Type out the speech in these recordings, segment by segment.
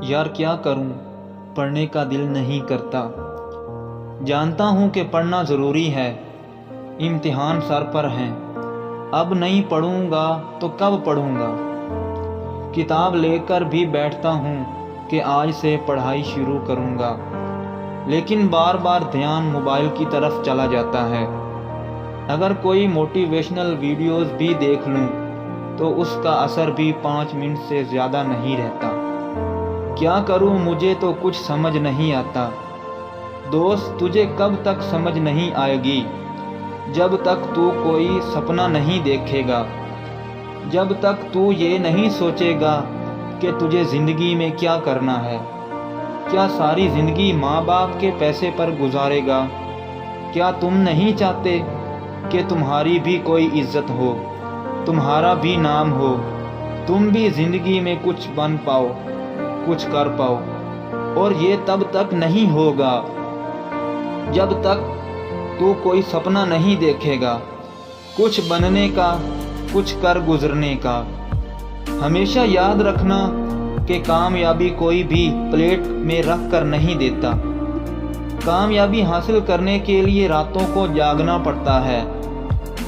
यार क्या करूं, पढ़ने का दिल नहीं करता। जानता हूं कि पढ़ना ज़रूरी है, इम्तिहान सर पर हैं। अब नहीं पढ़ूंगा तो कब पढ़ूंगा। किताब लेकर भी बैठता हूं कि आज से पढ़ाई शुरू करूंगा, लेकिन बार बार ध्यान मोबाइल की तरफ चला जाता है। अगर कोई मोटिवेशनल वीडियोस भी देख लूं तो उसका असर भी 5 मिनट से ज़्यादा नहीं रहता। क्या करूं, मुझे तो कुछ समझ नहीं आता। दोस्त, तुझे कब तक समझ नहीं आएगी? जब तक तू कोई सपना नहीं देखेगा, जब तक तू ये नहीं सोचेगा कि तुझे ज़िंदगी में क्या करना है। क्या सारी ज़िंदगी माँ बाप के पैसे पर गुजारेगा? क्या तुम नहीं चाहते कि तुम्हारी भी कोई इज्जत हो, तुम्हारा भी नाम हो, तुम भी ज़िंदगी में कुछ बन पाओ, कुछ कर पाओ? और ये तब तक नहीं होगा जब तक तू कोई सपना नहीं देखेगा, कुछ बनने का, कुछ कर गुजरने का। हमेशा याद रखना कि कामयाबी कोई भी प्लेट में रख कर नहीं देता। कामयाबी हासिल करने के लिए रातों को जागना पड़ता है,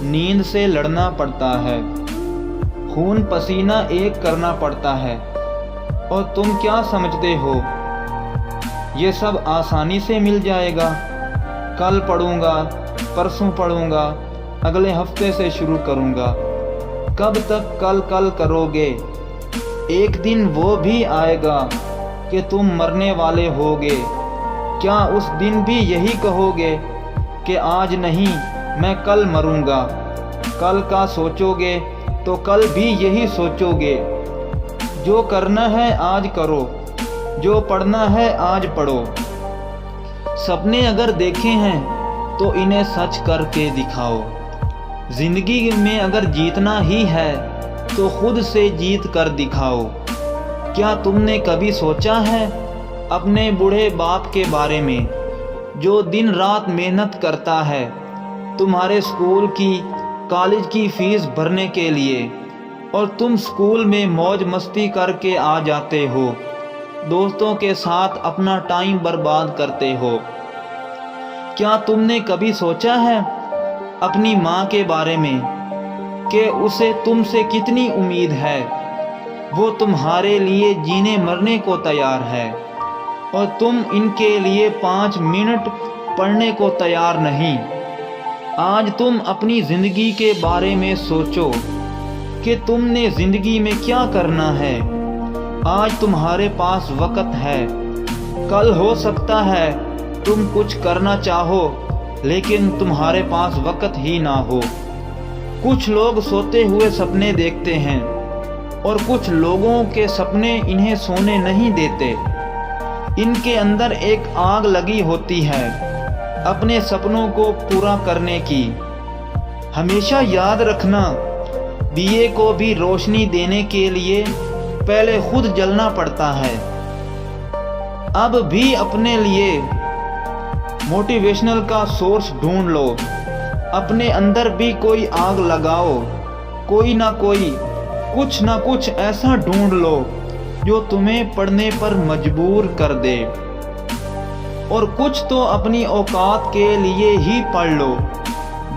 नींद से लड़ना पड़ता है, खून पसीना एक करना पड़ता है। और तुम क्या समझते हो ये सब आसानी से मिल जाएगा? कल पढ़ूंगा, परसों पढ़ूंगा, अगले हफ्ते से शुरू करूंगा। कब तक कल कल करोगे? एक दिन वो भी आएगा कि तुम मरने वाले होगे। क्या उस दिन भी यही कहोगे कि आज नहीं, मैं कल मरूंगा? कल का सोचोगे तो कल भी यही सोचोगे। जो करना है आज करो, जो पढ़ना है आज पढ़ो। सपने अगर देखे हैं तो इन्हें सच करके दिखाओ। जिंदगी में अगर जीतना ही है तो खुद से जीत कर दिखाओ। क्या तुमने कभी सोचा है अपने बूढ़े बाप के बारे में, जो दिन रात मेहनत करता है तुम्हारे स्कूल की, कॉलेज की फीस भरने के लिए, और तुम स्कूल में मौज मस्ती करके आ जाते हो, दोस्तों के साथ अपना टाइम बर्बाद करते हो? क्या तुमने कभी सोचा है अपनी माँ के बारे में कि उसे तुमसे कितनी उम्मीद है? वो तुम्हारे लिए जीने मरने को तैयार है और तुम इनके लिए 5 मिनट पढ़ने को तैयार नहीं। आज तुम अपनी ज़िंदगी के बारे में सोचो कि तुमने ज़िंदगी में क्या करना है। आज तुम्हारे पास वक़्त है, कल हो सकता है तुम कुछ करना चाहो लेकिन तुम्हारे पास वक़्त ही ना हो। कुछ लोग सोते हुए सपने देखते हैं और कुछ लोगों के सपने इन्हें सोने नहीं देते। इनके अंदर एक आग लगी होती है अपने सपनों को पूरा करने की। हमेशा याद रखना, दिए को भी रोशनी देने के लिए पहले खुद जलना पड़ता है। अब भी अपने लिए मोटिवेशनल का सोर्स ढूंढ लो, अपने अंदर भी कोई आग लगाओ। कोई ना कोई, कुछ ना कुछ ऐसा ढूंढ लो जो तुम्हें पढ़ने पर मजबूर कर दे। और कुछ तो अपनी औकात के लिए ही पढ़ लो।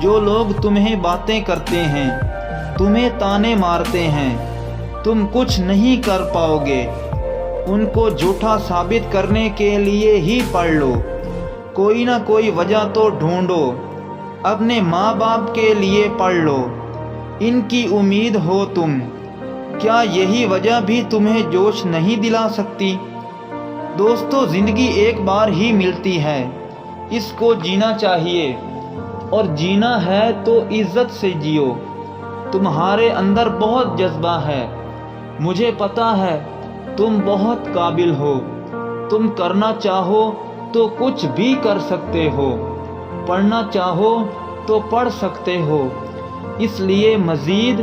जो लोग तुम्हें बातें करते हैं, तुम्हें ताने मारते हैं, तुम कुछ नहीं कर पाओगे, उनको झूठा साबित करने के लिए ही पढ़ लो। कोई ना कोई वजह तो ढूंढो। अपने माँ बाप के लिए पढ़ लो, इनकी उम्मीद हो तुम। क्या यही वजह भी तुम्हें जोश नहीं दिला सकती? दोस्तों, ज़िंदगी एक बार ही मिलती है, इसको जीना चाहिए। और जीना है तो इज्जत से जियो। तुम्हारे अंदर बहुत जज्बा है, मुझे पता है तुम बहुत काबिल हो। तुम करना चाहो तो कुछ भी कर सकते हो, पढ़ना चाहो तो पढ़ सकते हो। इसलिए मज़ीद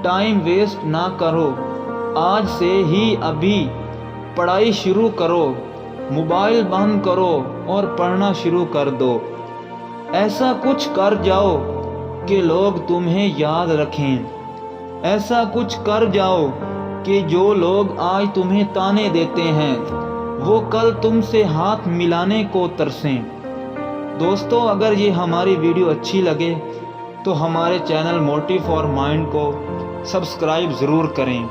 टाइम वेस्ट ना करो, आज से ही अभी पढ़ाई शुरू करो। मोबाइल बंद करो और पढ़ना शुरू कर दो। ऐसा कुछ कर जाओ कि लोग तुम्हें याद रखें। ऐसा कुछ कर जाओ کہ جو لوگ آج تمہیں تانے دیتے ہیں وہ کل تم سے ہاتھ ملانے کو ترسیں۔ دوستو، اگر یہ ہماری ویڈیو اچھی لگے تو ہمارے چینل موٹیو فار مائنڈ کو سبسکرائب ضرور کریں۔